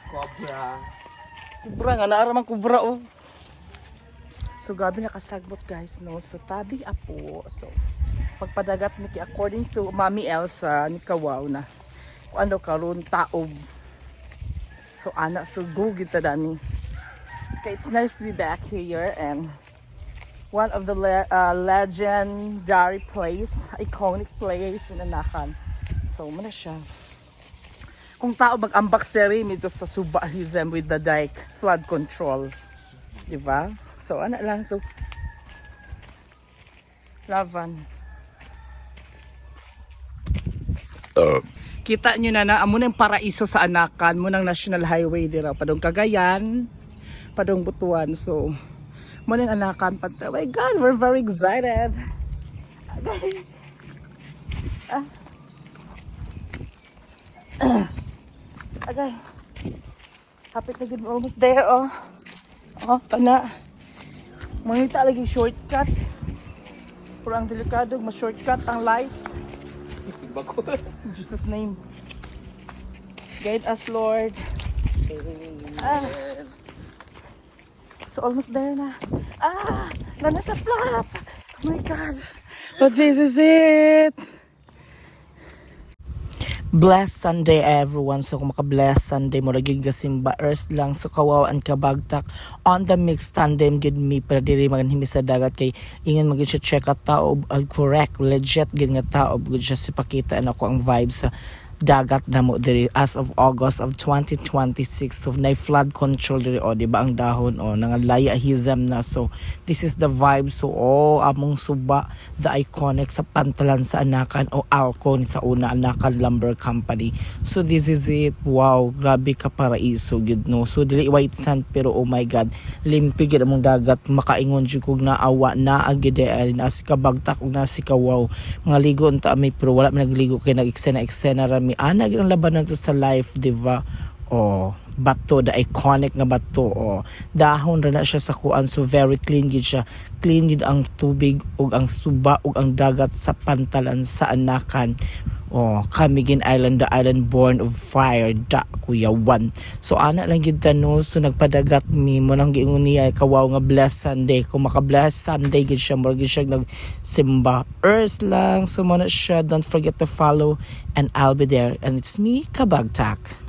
Cobra. Kubra nga, naaraman kubra oh. So gabi nakasagbot guys no, so tabi apo. So pagpadagat ni according to Mami Elsa ni Kawaw na kung ano karon taob. So anak so go kita dani. Okay, it's nice to be back here and one of the legendary place, iconic place in Anakan. So muna siya. Kung tao mag-ambak seri dito sa Subahism with the dike flood control. Diba? So anak lang so lavan. Kita nyo na amo ng paraiso sa Anakan mo ng National Highway dira padong Cagayan, padong Butuan. So mo ng Anakan pa. Oh my God, we're very excited. Okay. Okay. Happy na good, almost there oh. Oh, pana. Mangita lagi shortcut. Kurang delikado, ma-shortcut ang life. Simba ko. In Jesus' name. Guide us, Lord. So almost there na. Nasa flat. Oh my God. But this is it. Blessed Sunday everyone. So kung maka-blessed Sunday mo lagi gasimba earth lang so Kawaw and Kabagtak on the mixed tandem gid me para diri maganhimi sa dagat kay ingon magid siya check out tao correct legit gid nga tao gud siya si pakita na ko ang vibes sa dagat na mo diri as of August of 2026 so na flood control diri o di ba ang dahon o nangalaya hizam na so this is the vibe so among suba the iconic sa pantalan sa Anakan o Alcon sa una Anakan Lumber Company so this is it wow grabe ka paraiso gid no so dili white sand pero oh my God limpi gid among dagat makaingon jud kog naawa na agid na si Kabagtak ug na si Kawaw mga ligo unta mi pero wala man nagligo kay nag-eksena rami ana gid ang labanan to sa life diba bato the iconic nga bato dahon ra na siya sa kuan so very clean gid siya clean gid ang tubig ug ang suba ug ang dagat sa pantalan sa Anakan Camiguin Island, the island born of fire, da kuyawan. So ana lang gid no, so nagpadagat mi mo nang giingon niya Kawaw nga blessed Sunday. Kung maka-blessed Sunday gid siya, mo gid siya nagsimba. Earth lang, so mo na siya. Don't forget to follow and I'll be there. And it's me, Kabagtak.